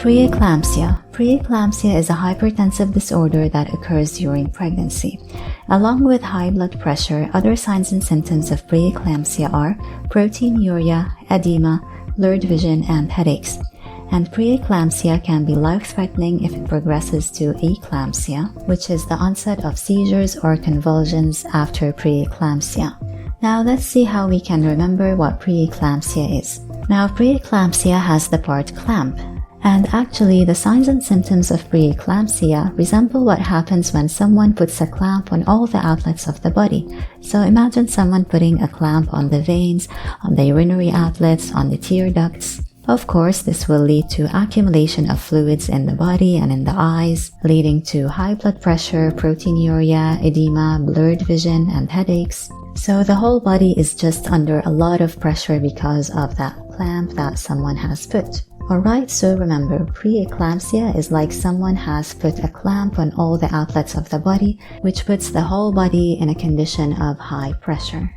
Preeclampsia. Preeclampsia is a hypertensive disorder that occurs during pregnancy. Along with high blood pressure, other signs and symptoms of preeclampsia are proteinuria, edema, blurred vision, and headaches. And preeclampsia can be life-threatening if it progresses to eclampsia, which is the onset of seizures or convulsions after preeclampsia. Now let's see how we can remember what preeclampsia is. Now preeclampsia has the part clamp. And actually, the signs and symptoms of preeclampsia resemble what happens when someone puts a clamp on all the outlets of the body. So imagine someone putting a clamp on the veins, on the urinary outlets, on the tear ducts. Of course, this will lead to accumulation of fluids in the body and in the eyes, leading to high blood pressure, proteinuria, edema, blurred vision, and headaches. So the whole body is just under a lot of pressure because of that clamp that someone has put. Alright, so remember, preeclampsia is like someone has put a clamp on all the outlets of the body, which puts the whole body in a condition of high pressure.